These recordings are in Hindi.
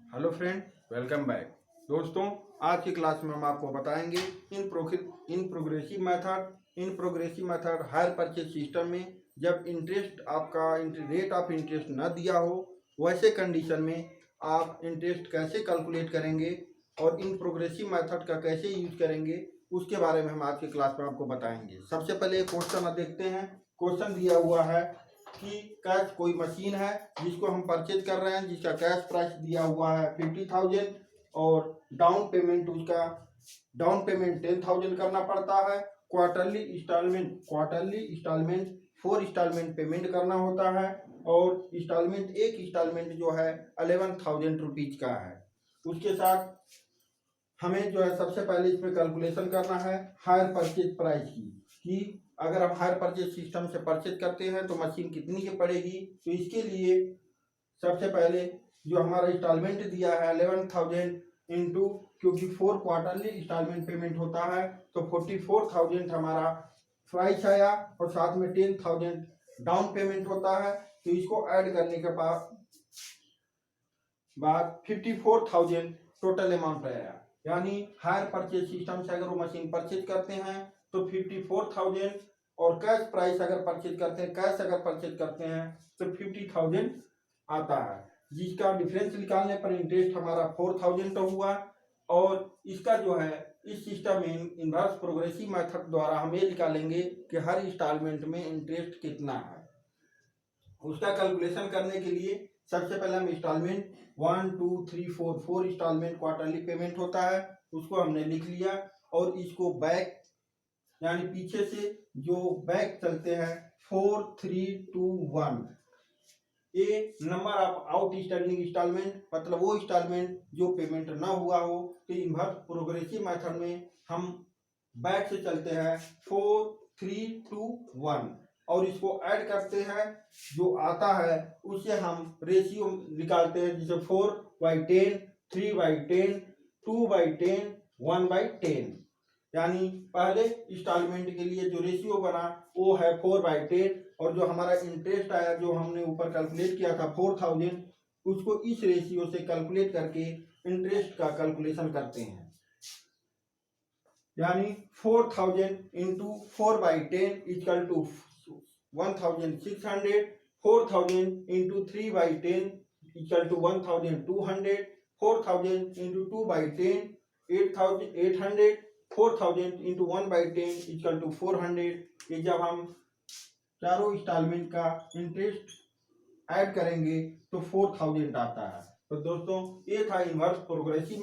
Hello friend, welcome back. दोस्तों, आज की क्लास में हम आपको बताएंगे in progressive method hire purchase system में जब इंटरेस्ट आपका रेट ऑफ इंटरेस्ट न दिया हो, वैसे कंडीशन में आप इंटरेस्ट कैसे कैलकुलेट करेंगे और इन प्रोग्रेसिव मेथड का कैसे यूज करेंगे, उसके बारे में हम आज की क्लास में आपको बताएंगे। सबसे पहले क्वेश्चन देखते हैं। क्वेश्चन दिया हुआ है कि कैश कोई मशीन है जिसको हम परचेज कर रहे हैं, जिसका कैश प्राइस दिया हुआ है 50,000 और डाउन पेमेंट 10,000 करना पड़ता है। क्वार्टरली इंस्टॉलमेंट 4 इंस्टॉलमेंट पेमेंट करना होता है और एक इंस्टॉलमेंट जो है 11,000 रुपीज का है। उसके साथ हमें जो है सबसे पहले इस पर कैलकुलेशन करना है हायर परचेज प्राइस की, कि अगर हम हायर परचेज सिस्टम से परचेज करते हैं तो मशीन कितनी की पड़ेगी। तो इसके लिए सबसे पहले जो हमारा इंस्टॉलमेंट दिया है 11,000 इंटू, क्योंकि 4 क्वार्टरली इंस्टॉलमेंट पेमेंट होता है तो 44,000 हमारा प्राइस आया और साथ में 10,000 डाउन पेमेंट होता है। तो इसको ऐड करने के बाद 54,000 टोटल अमाउंट आया। यानी हायर परचेज सिस्टम से अगर वो मशीन परचेज करते हैं तो 54,000 और कैश प्राइस अगर परचेज करते हैं तो 50,000 आता है, जिसका डिफरेंस निकालने पर इंटरेस्ट हमारा 4,000 का हुआ। और इसका जो है इस सिस्टम में इनवर्स प्रोग्रेसिव मेथड द्वारा हम ये निकालेंगे कि हर इंस्टॉलमेंट में इंटरेस्ट कितना है। उसका कैलकुलेशन करने के लिए सबसे पहले हम इंस्टॉलमेंट 1 2 3 4 इंस्टॉलमेंट क्वार्टरली पेमेंट होता है, उसको हमने लिख लिया। और इसको बैक यानी पीछे से जो बैक चलते हैं 4 3 2 1, ये नंबर ऑफ आउटस्टैंडिंग इंस्टॉलमेंट, मतलब वो इंस्टॉलमेंट जो पेमेंट ना हुआ हो। तो इनवर्स प्रोग्रेसिव मेथड में हम बैक से चलते हैं 4 3 2 1 और इसको ऐड करते हैं। जो आता है उससे हम रेशियो निकालते हैं, जैसे 4/10, 3/10, 2/10, 1/10। यानी पहले इंस्टॉलमेंट के लिए जो रेशियो बना वो है 4/10 और जो हमारा इंटरेस्ट आया जो हमने ऊपर कैलकुलेट किया था 4,000, उसको इस रेशियो से कैलकुलेट करके इंटरेस्ट का कैलकुलेशन करते हैं। यानी 4,000 into 4/10 equal to 1,600, 4,000 into 3/10 equal to 1,200, 4,000 into 2/10 8,800, 4,000 into 1/10 equal to 400। ये जब हम चारों इंस्टॉलमेंट का इंटरेस्ट ऐड करेंगे तो 4,000 आता है। तो दोस्तों, ये था इनवर्स प्रोग्रेसिव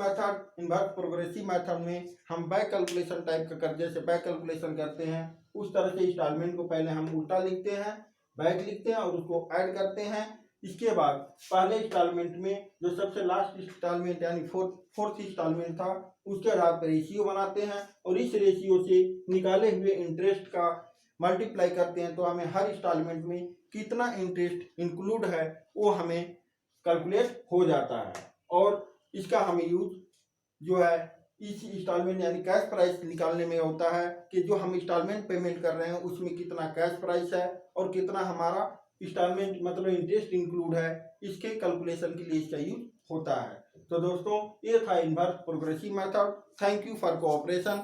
मेथड में हम बैक कैलकुलेशन टाइप का जैसे बैक कैलकुलेशन करते हैं उस तरह से इंस्टॉलमेंट को पहले हम उल्टा लिखते हैं, बैक लिखते हैं और उसको ऐड करते हैं। इसके बाद पहले इंस्टॉलमेंट में जो सबसे लास्ट इंस्टॉलमेंट यानी फोर्थ इंस्टॉलमेंट था, उसके आधार पर रेशियो बनाते हैं और इस रेशियो से निकाले हुए इंटरेस्ट का मल्टीप्लाई करते हैं तो हमें हर इंस्टॉलमेंट में कितना इंटरेस्ट इंक्लूड है वो हमें कैलकुलेट हो जाता है। और इसका हमें यूज जो है इस इंस्टॉलमेंट यानी कैश प्राइस निकालने में होता है कि जो हम इंस्टॉलमेंट पेमेंट कर रहे हैं उसमें कितना कैश प्राइस है और कितना हमारा इंस्टॉलमेंट मतलब इंटरेस्ट इंक्लूड है, इसके कैलकुलेशन के लिए इसका यूज होता है। तो दोस्तों, ये था inverse progressive method. Thank you for cooperation.